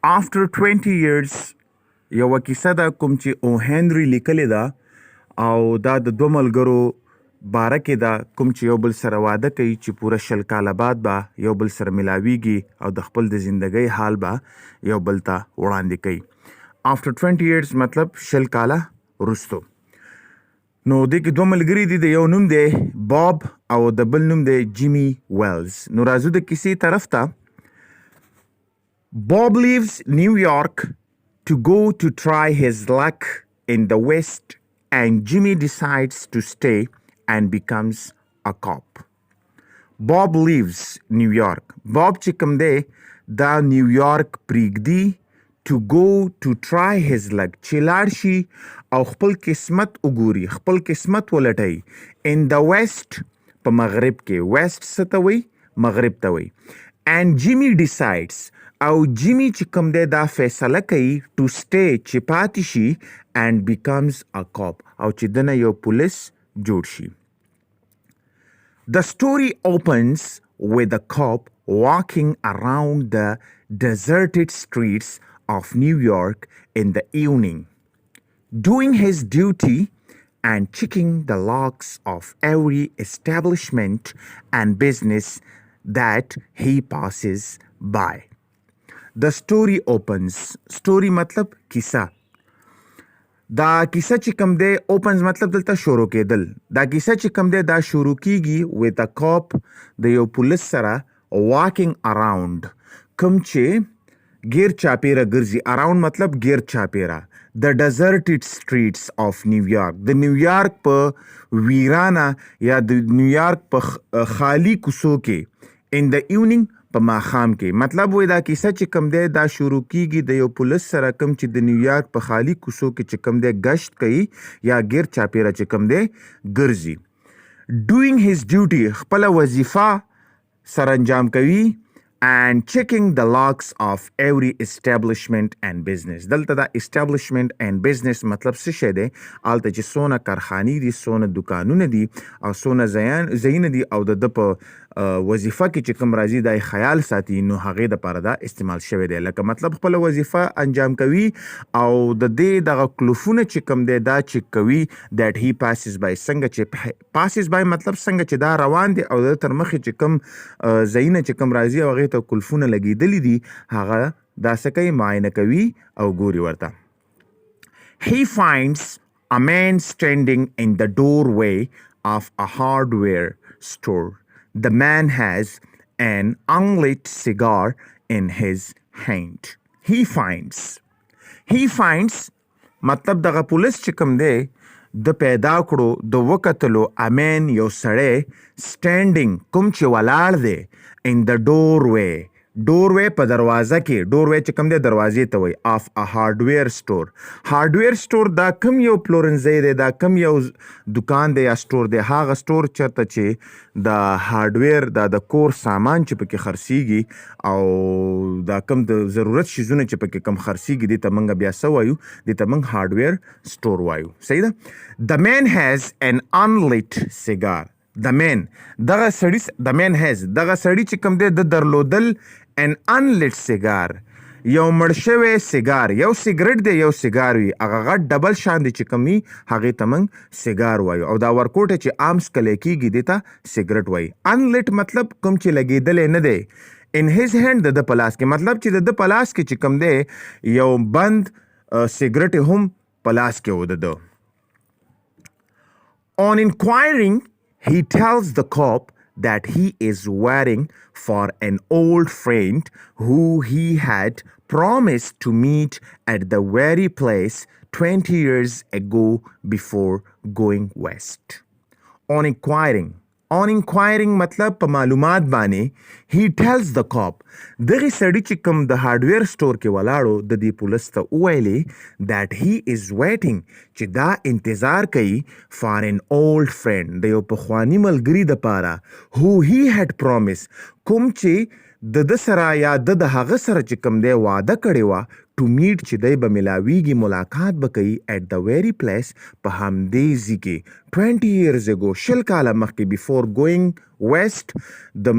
after 20 years یوه کیسه ده کوم چې او هنري لیکلې ده او دا د دوه ملګرو باره کې ده کوم چې یو بل سره واده کوي چې پوره 20 کاله بعد به یو بل سره ملاویږي او د خپل د زندګۍ حال به یو بل ته وړاندې کوي after 20 years مطلب 20 کاله وروستو. نو دې کې دوه ملګري دي، د یو نوم دی باب او د بل نوم دی جیمی ویلز. نو راځو د کیسې طرف ته. Bob leaves New York to go to try his luck in the West, and Jimmy decides to stay and becomes a cop. Bob leaves New York. Bob چې کوم دی دا نیویارک پریږدي to go to try his luck چې لاړ شي او خپل قسمت وګوري، خپل قسمت ولټوي in the West په مغرب کې. ویسٹ څه ته وایي؟ مغرب ته وایي. and Jimmy decides او جیمی چې کوم دی دا فیصله کوي to stay چې پاتې شي and becomes a cop او چې دنه یو پولیس جوړ شي. The story opens with a cop walking around the deserted streets of New York in the evening, doing his duty and checking the locks of every establishment and business that he passes by. The story opens. story مطلب کیسه. دا کیسه چې کوم دی opens مطلب دلته شروع کېدل. دا کیسه چې کوم دی دا شروع کیږي with a cop د یو پولیس سره walking around کوم چې غیر چاپیره ګرځي. around مطلب غیر چاپیره. the deserted streets of New York. د نیویارک په ویرانه یا د نیویارک په خالی کوڅو کې in the evening په ماښام کې. مطلب وای دا کیسه چې کوم دی دا شروع کیږي د یو پولیس سره کوم چې د نیویارک په خالی کوڅو کې چې کوم دی گشت کوي یا غیر چاپیره چې کوم دی ګرځي. doing his duty خپله وظیفه سرانجام کوي and checking the locks of every establishment and business. دلته دا establishment and business مطلب څه شی دی؟ هلته چې څونه کارخانې دي، څونه دکانونه دي او څونه ځایونه دي او د په وظیفه کې چې کوم راځي دا خیال ساتي، نو هغې دپاره دا استعمال شوی دی. لکه مطلب خپله وظیفه انجام کوي او د دې دغه کلوفونه چې کوم دی دا چک کوي that he passes by. څنګه چې passes by مطلب څنګه چې دا روان دی او د تر مخې چې کوم ځایونه چې کوم راځي او هغې ته کلفونه لګېدلي دي هغه دا څه کوي؟ معاینه کوي او ګوري ورته. He finds a man standing in the doorway of a hardware store. The man has an unlit cigar in his hand. He finds مطلب دغه پولیس چې کوم دی د پیدا کړو د وکتلو امین یو سړی standing کوم چې ولاړ دی in the doorway. doorway په دروازه کې. doorway چې کوم دی دروازې ته وایي of a hardware store. hardware store دا کوم یو پلورنځی دی، دا کوم یو دکان دی یا سټور دی. هغه سټور چېرته چې د هارډویر دا د کور سامان چې پکې خرڅیږي او دا کوم د ضرورت شیزونه چې پکې کم خرڅیږي دې ته موږ بیا څه وایو؟ دې ته موږ هارډویر سټور وایو. صحیح ده. The man has an unlit cigar. The man دغه سړي چې کوم دی د درلودل an unlit cigar یو مړ شوی سیګار. یو سیګرټ دی، یو سیګار وي، هغه غټ ډبل شان دی چې کوم وي هغې ته موږ سیګار وایو او دا ورکوټه چې عام څکلی کېږي دې ته سیګرټ وایي. unlit مطلب کوم چې لګېدلی نه دی. in his hand د ده په لاس کې مطلب چې د ده په لاس کې چې کوم دی یو بند سیګرټ هم په لاس کې و د ده. On inquiring, he tells the cop that he is waiting for an old friend who he had promised to meet at the very place 20 years ago before going west. On inquiring مطلب په معلومات باندې he tells the cop دغه سړي چې کوم د هارډویر سټور کې ولاړو د دې پولیس ته وویلې that he is waiting چې دا انتظار کوي for an old friend د یو پخواني ملګري دپاره who he had promised کوم چې د ده سره یا د هغه سره چې کوم دی واده کړې وه to meet چې دی به ملاویږي ملاقات به کوي at the very place په همدې ځای کې 20 years ago 20 کاله مخکې before going west د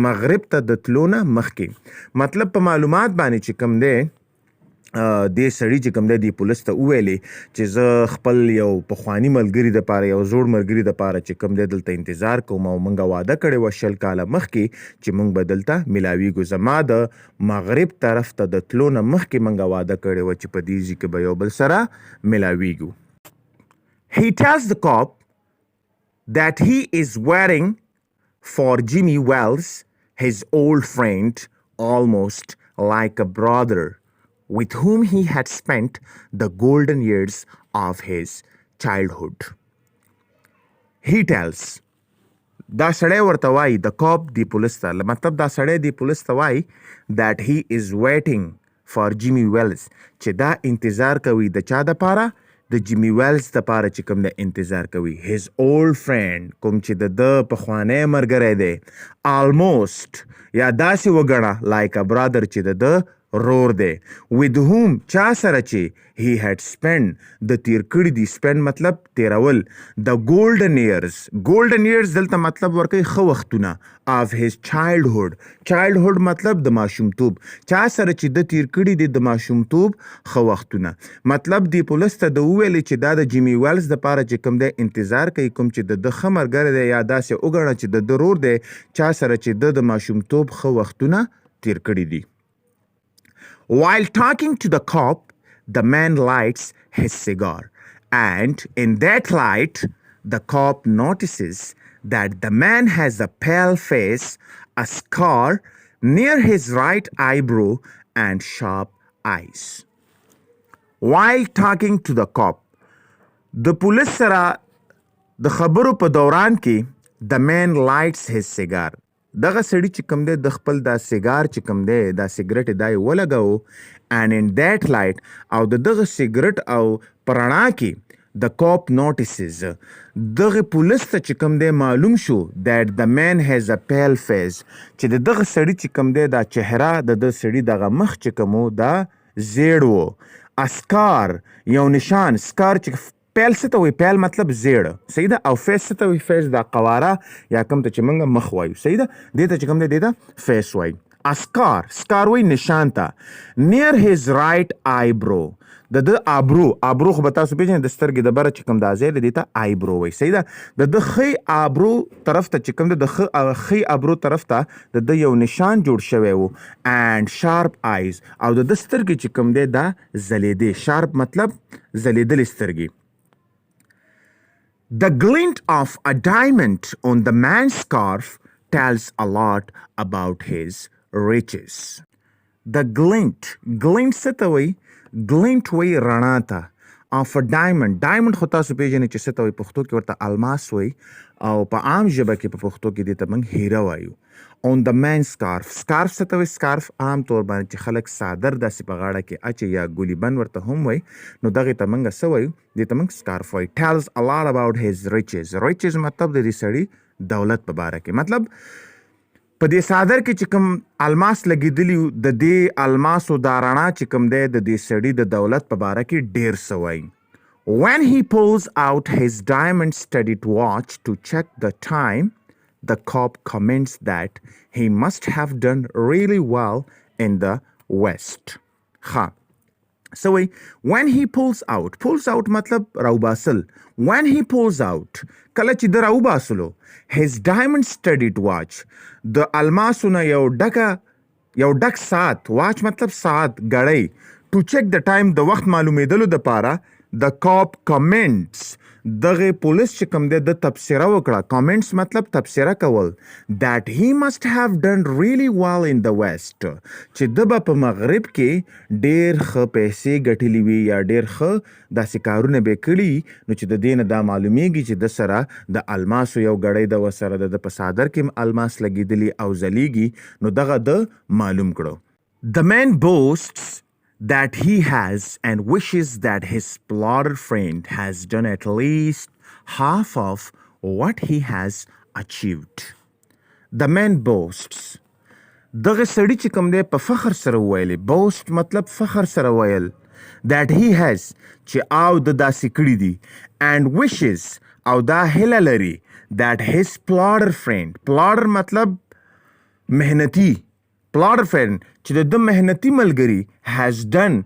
مغرب ته د تلو نه مخکې. مطلب په معلومات باندې چې کوم دی دې سړي چې کوم دی دې پولیس ته وویلې چې زه خپل یو پخواني ملګري دپاره یو زوړ ملګري دپاره چې کوم دی دلته انتظار کوم او موږ واده کړی وه 20 کاله مخکې چې موږ به دلته میلاویږو. زما د مغرب طرف ته د تلو نه مخکې موږ واده کړی وه چې په دې ځي کې به یو بل سره میلاویږو. He tells the cop that he is waiting for Jimmy Wells, his old friend, almost like a brother, with whom he had spent the golden years of his childhood. He tells, دا سړی ورته وایي د کاپ دی پولیس ته مطلب دا سړی دی پولیس ته وایي that he is waiting for Jimmy Wells چې دا انتظار کوي د چا دپاره د جیمی ویلز دپاره چې کوم دی انتظار کوي his old friend کوم چې د پخوانی ملګری دی almost یا داسې وګڼه like a brother چې د رور دی with whom چا سره چې he had spent د تیر کړي دي spend مطلب تیرول the golden years دلته مطلب ورکوي ښه وختونه of his childhood مطلب د ماشومتوب چا سره چې د تیر کړي دي د ماشومتوب ښه وختونه مطلب دی پولیس ته د وویلې چې دا د جیمی ویلز دپاره چې کوم دی انتظار کوي کوم چې د ښه ملګری دی یا داسې وګڼه چې د رور دی چا سره چې د ماشومتوب ښه وختونه تیر کړي دي. While talking to the cop, the man lights his cigar, and in that light, the cop notices that the man has a pale face, a scar near his right eyebrow, and sharp eyes. While talking to the cop, the police سره د خبرو په دوران کې the man lights his cigar. دغه سړي چې کوم دی د خپل دا سیګار چې کوم دی دا سیګرټ دا یې ولګو and in that light او د دغه سیګرټ او په رڼا کې the cop notices دغه پولیس ته چې کوم دی معلوم شو that the man has a pale face چې د دغه سړي چې کوم دی دا چهره د سړي دغه مخ چې کوم دا زیړ و اسکار یو نشان سکار چې پیل څه ته وایي پیل مطلب زیړه صحیح ده او فیس څه ته وایي فیس دا قواره یا کوم ته چې موږ مخ وایو صحیح ده دې ته چې کوم دی دې ته فیس وایي اسکار وایي نشان ته نیر هیز رایټ آیبرو د آبرو خو به تاسو پېژنئ د سترګې د بره چې کوم دا ځای دی دې ته آیبرو وایي صحیح ده د ښی آبرو طرف ته چې کوم دی د ښی آبرو طرف ته د یو نشان جوړ شوی و and sharp eyes او د سترګې چې کوم دی دا ځلېدې شارپ مطلب ځلېدلې سترګې. The glint of a diamond on the man's scarf tells a lot about his riches. The glint څه ته وایي glint وایي رڼا ته of a diamond خو تاسو پېژنئ چې څه ته وایي پښتو کې ورته الماس وایي او په عام ژبه کې په پښتو کې دې ته موږ هیره وایو. on the man's scarf څه ته وایي سکارف عام طور باندې چې خلک څادر داسې په غاړه کې اچي یا ګولي بند ورته هم وایي نو دغې ته موږ څه وایو دې ته موږ سکارف وایو. tells a lot about his riches مطلب د دې سړي دولت په باره کې مطلب په دې څادر کې چې کوم الماس لګېدلي د دې الماسو دا رڼا چې کوم دی د دې سړي د دولت په باره کې ډېر څه وایي. when he pulls out his diamond studded watch to check the time, the cop comments that he must have done really well in the West. So when he pulls out مطلب راوباسل when he pulls out کله چې د راوباسلو his diamond studded watch د الماسو نه یو ډک ساعت watch مطلب ساعت غړی to check the time د وخت معلومېدلو دپاره the cop comments دغه پولیس چې کوم دی د تبصره وکړه comments مطلب تبصره کول that he must have done really well in the West چې د به په مغرب کې ډېر ښه پیسې ګټلې وي یا ډېر ښه داسې کارونه به کړي نو چې د دې نه دا معلومیږي چې د سره د الماسو یو ګړی د ورسره د په څادر کې الماس لګېدلي او ځلیږي نو دغه د معلوم کړو. The man boasts that he has and wishes that his plotter friend has done at least half of what he has achieved. The man boasts. دغه سړي چې کوم دی په فخر سره ویلي boast مطلب فخر سره ویل that he has چې او د داسې کړي دي and wishes او دا هیله لري that his plotter friend مطلب مهنتي plotter friend چې د مهنتي ملګري has done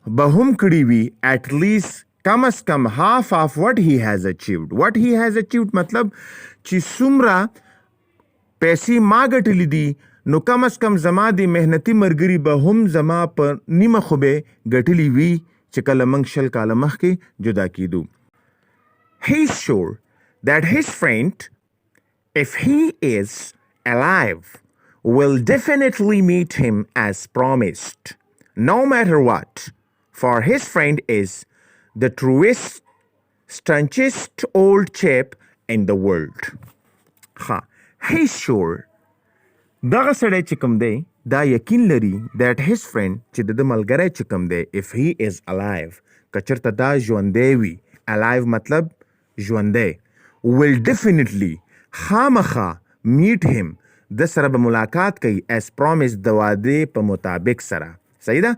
به هم کړي وي at least کم از کم half of what he has achieved. What he has achieved مطلب چې څومره پیسې ما ګټلې دي نو کم از کم زما د مهنتي مرګري به هم زما په نیمه خو به ګټلې وي چې کله موږ 20 کاله مخکې جدا کېدو. He is sure that his friend, if he is alive, will definitely meet him as promised, no matter what, for his friend is the truest, staunchest old chap in the world. He's sure. دغه سړی چې کوم دی دا یقین لري that his friend چې د ملګری چې کوم دی if he is alive که چېرته دا ژوندی وي alive مطلب ژوندی will definitely خامخا meet him د سره به ملاقات کوي as promised د وعدې په مطابق سره صحیح ده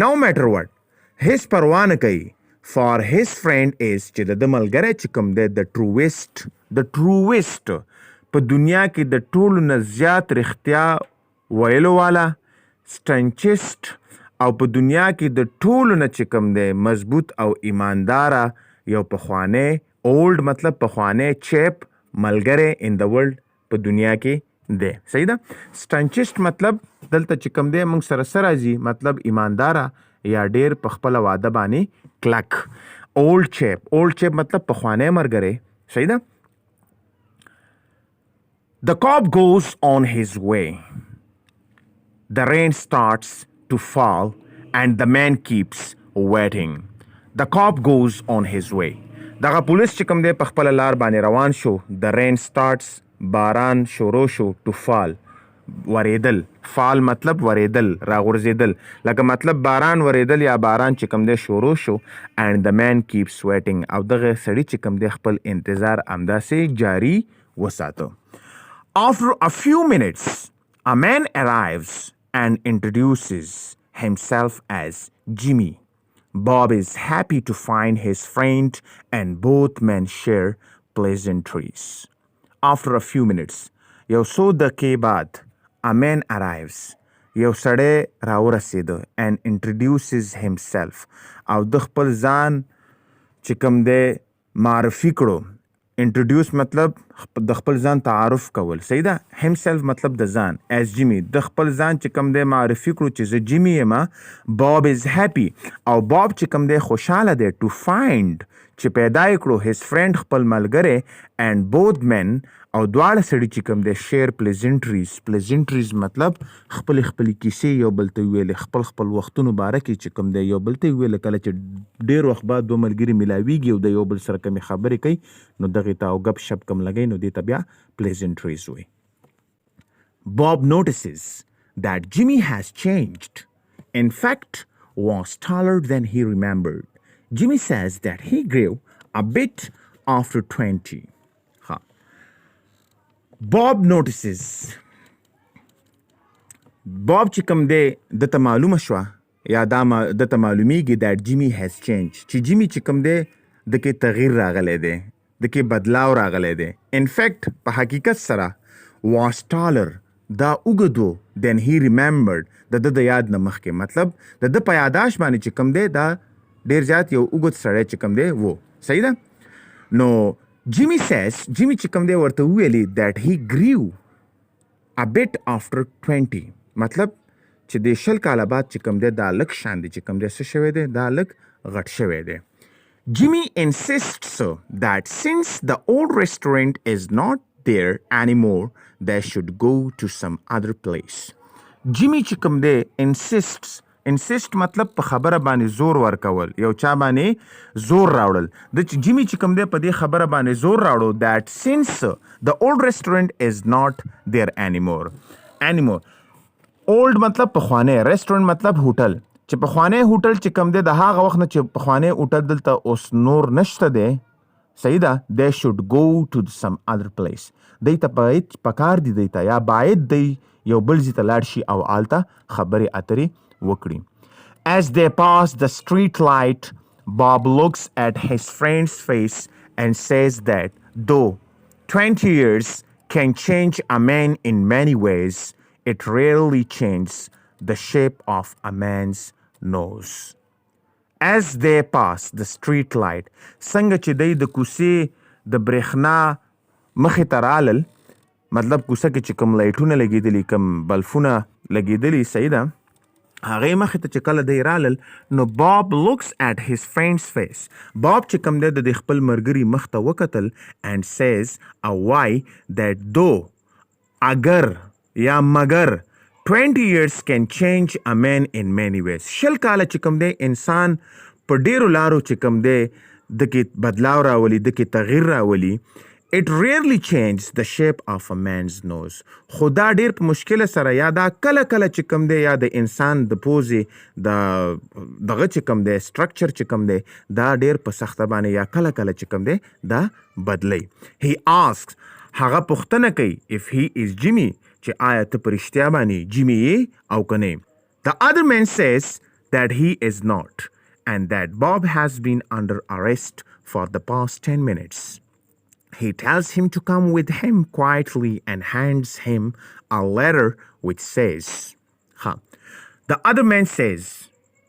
no matter what هیڅ پروا نه کوي for his friend is چې د ملګری چې کوم دی the truest په دنیا کې د ټولو نه زیات رښتیا ویلو والا staunchest او په دنیا کې د ټولو نه چې کوم دی مضبوط او ایمانداره یو پخوانی old مطلب پخوانی chap ملګری in the world په دنیا کې دی صحیح ده staunchest مطلب دلته چې کوم دی موږ سره سره راځي مطلب ایمانداره یا ډیر په خپله واده باندې کلک old chap مطلب پخوانی مرګری صحیح ده The cop goes on his way. The rain starts to fall and the man keeps waiting. The cop goes on his way. دغه پولیس چې کوم دی په خپله لار باندې روان شو The rain starts باران شروع شو to fall وریدل فال مطلب وریدل راغورځېدل لکه مطلب باران وریدل یا باران چې کوم دی شروع شو and the man keeps waiting او دغه سړي چې کوم دی خپل انتظار همداسې جاري وساته After a few minutes, a man arrives and introduces himself as Jimmy. Bob is happy to find his friend and both men share pleasantries. After a few minutes, یو څو دقیقې بعد a man arrives. یو سړی راورسېده and introduces himself او د خپل ځان چې کوم دی معرفي کړو انټروډیوس مطلب د خپل ځان تعارف کول صحیح ده himself مطلب د ځان as Jimmy د خپل ځان چې کوم دی معرفي کړو چې زه جیمی یم Bob is happy او Bob چې کوم دی خوشحاله دی to find چې پیدا یې کړو his friend خپل ملګری and both men او دواړه سړي چې کوم دی share pleasantries مطلب خپلې کیسې یو بل ته ویلې خپل وختونو باره کې چې کوم دی یو بل ته ویلې کله چې ډېر وخت بعد دوه ملګري ملاویږي او د یو بل سره کمې خبرې کوي نو دغې ته او ګپ شپ کم لګوي نو دې ته بیا pleasantries وایي Bob notices that Jimmy has changed. In fact, was taller than he remembered. Jimmy says that he grew a bit after 20. Bob notices. Bob چې کوم دی دته معلومه شوه یا دته معلومیږي that Jimmy has changed چې جیمی چې کوم دی دکې تغییر راغلی دی دکې بدلاو راغلی دی in fact په حقیقت سره was taller دا اوږدو then he remembered د یاد نه مخکې مطلب د په یاداش باندې چې کوم دی دا ډېر زیات یو اوږد سړی چې کوم دی و صحیح ده نو Jimmy says Jimmy چې کوم دی ورته وویلي that he grew a bit after 20 مطلب چې د 20 کاله بعد چې کوم دی دا لږ شان دی چې کوم دی څه شوی دی دا لږ غټ شوی دی Jimmy insists that since the old restaurant is not there anymore they should go to some other place Jimmy چې کوم دی insist مطلب په خبره باندې زور ورکول یو چا باندې زور راوړل د جیمی چې کوم دی په دې خبره باندې زور راوړو that since the old restaurant is not there anymore old مطلب پخوانی restaurant مطلب هوټل چې پخوانی هوټل چې کوم دی د هغه وخت نه چې پخوانی هوټل دلته اوس نور نشته دی صحیح ده they should go to some other place دی ته باید پکار دی ته یا باید دی یو بل ځای ته لاړ شي او هلته خبرې اترې وکړي As they pass the street light, Bob looks at his friend's face and says that though 20 years can change a man in many ways, it rarely changes the shape of a man's nose. as they pass the street light. څنګه چې دی د کوڅې د برېښنا مخې ته رالل، مطلب کوڅه کې چې کوم لایټونه لګېدلي، کوم بلفونه لګېدلي، صحیح ده، هغې مخې ته چې کله دی رالل نو Bob looks at his friend's face. Bob چې کوم دی د خپل ملګري مخ ته وکتل and says why that though اگر یا مگر 20 years can change a man in many ways. شل کاله چې کوم دی انسان په ډیرو لارو چې کوم دی دکې بدلاو راولي، دکې تغییر راولي. It rarely changes the shape of a man's nose. خو دا ډیر په مشکله سره یا دا کله کله چې کوم دی یا د انسان د پوزې دغه چې کوم دی سټرکچر چې کوم دی دا ډیر په سخته باندې یا کله کله چې کوم دی دا بدلی. He asks هغه پوښتنه کوي if he is Jimmy چې آیا ته په رښتیا باندې جیمي یې او که نه. The other man says that he is not and that Bob has been under arrest for the past 10 minutes. He tells him to come with him quietly and hands him a letter which says The other man says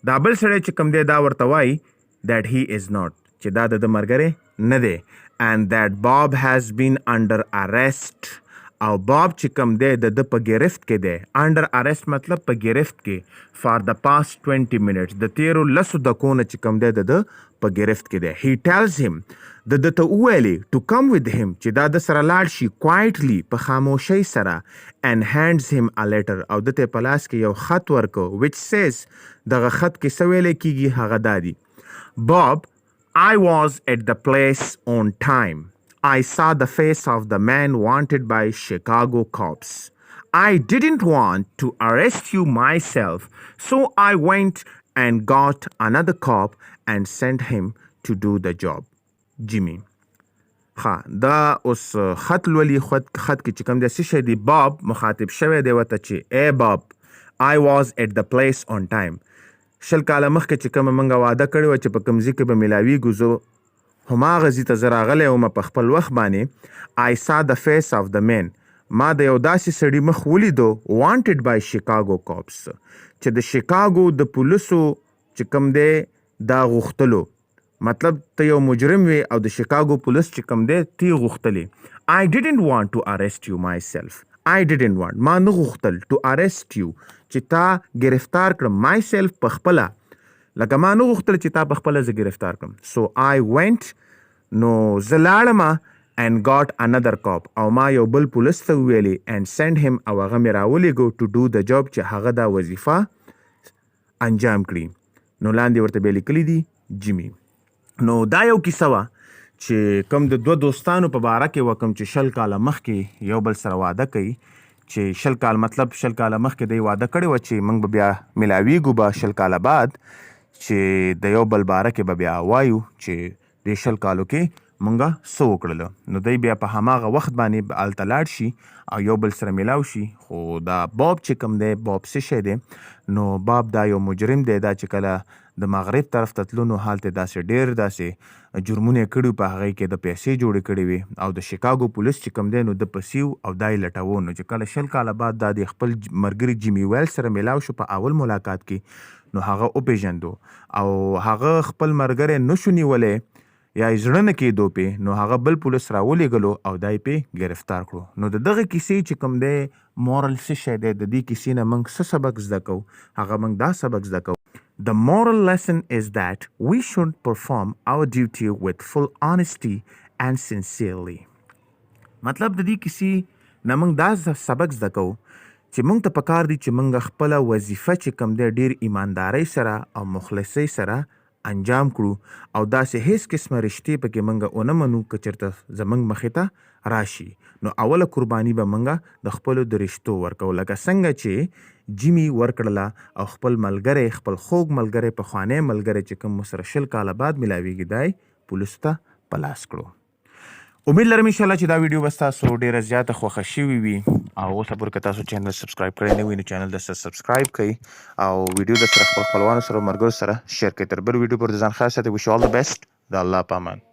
دا بل سړی چې کوم دی دا ورته وایي that he is not چې دا د ملګری نه دی and that Bob has been under arrest او باب چې کوم دی د په ګرفت کې دی. انډر ارست مطلب په ګرفت کې فار د پاست 20 minutes د تیرو لسو دقونه چې کوم دی د په ګرفت کې دی. He tells him د ته وویلې to come with him چې دا د سره لاړ شي quietly په خاموشۍ سره and hands him a letter او د ته په لاس کې یو خط ورکو which says دغه خط کې څه ویلی کېږي هغه دا دی Bob, I was at the place on time. I saw the face of the man wanted by Chicago cops. I didn't want to arrest you myself, so I went and got another cop and sent him to do the job. Jimmy. دا اوس خط لولي خط کې چې کوم دی څه شی دی باب مخاطب شوی دی ورته چې ای باب I was at the place on time. شل کاله مخکې چې کومه موږ واده کړې وه چې په کوم ځای کې به میلاویږو زه هماغه ځای ته زه راغلی وم په خپل وخت باندې. I saw the face of the man. ما د یو داسې سړي مخ ولیدو wanted by Chicago cops چې د شیکاګو د پولیسو چې کوم دی دا غوښتلو، مطلب ته یو مجرم وي او د شیکاګو پولیس چې کوم دی تی غوښتلې. I didn't want to arrest you myself. I didn't want ما نه غوښتل to arrest you چې تا گرفتار کړم myself په خپله لکه ما نه غوښتل چې تا په خپله زه ګرفتار کړم. So I went نو زه لاړم and got another cop او ما یو بل پولیس ته وویلې and send him او هغه مې راولېږو to do the job چې هغه دا وظیفه انجام کړي. نو لاندې ورته بیا لیکلی دي جیمي. نو دا یو کیسه وه چې کوم د دوه دوستانو په باره کې وه کوم چې شل کاله مخکې یو بل سره واده کوي چې شل کال مطلب شل کاله مخکې دی واده کړی وه چې موږ به بیا میلاویږو به شل کاله بعد چې د یو بل باره کې به بیا وایو چې د شل کالو کې مونږه څه وکړله. نو دی بیا په هماغه وخت باندې هلته لاړ شي او یو بل سره میلاو شي. خو دا باب چې کوم دی باب څه شی دی نو باب دا یو مجرم دی دا چې کله د مغرب طرف ته تلو نو هلته داسې ډېر داسې جرمونه یې کړي په هغې کې د پیسې جوړې کړې وې او د شیکاګو پولیس چې کوم دی نو د پسیو او دا یې لټوو. نو چې کله شل کاله بعد دا د خپل ملګري جیمي ویل سره میلاو شو په اول ملاقات کې نو هغه وپېژندو او هغه خپل ملګری نشو نیولی یا یې زړه نه کېدو پې نو هغه بل پولیس راولېږلو او دا یې پې ګرفتار کړو. نو د دغه کیسې چې کوم دی مورل څه شی دی د دې کیسې نه موږ څه سبق زده کوو هغه موږ دا سبق زده کوو. The moral lesson is that we should perform our duty with full honesty and sincerely. مطلب د دې کیسې نه موږ دا سبق زده کوو چې موږ ته پکار دي چې موږ خپله وظیفه چې کوم دی ډېر ایماندارۍ سره او مخلصۍ سره انجام کړو او داسې هیڅ قسمه رشتې پکې موږ ونه منو که چېرته زموږ مخې ته راشي. نو اوله قرباني به موږ د خپلو د رشتو ورکو لکه څنګه چې جیمي ورکړله او خپل ملګری خپل خوږ ملګری پخوانی ملګری چې کوم سره شل کاله بعد میلاویږي دی پولیسو ته په لاس کړو. امید لرم انشاءالله چې دا ویډیو به ستاسو ډېره زیاته خوښه شوې وي او اوسه پورې که تاسو چینل سبسکرایب کړی نه وي نو چینل درسره سبسکرایب کړئ او ویډیو درسره خپل خپلوانو سره او ملګرو سره شیر کړئ. تر بل ویډیو پورې د ځان خیال ساتئ. وش یو آل د بیسټ. د الله په امان.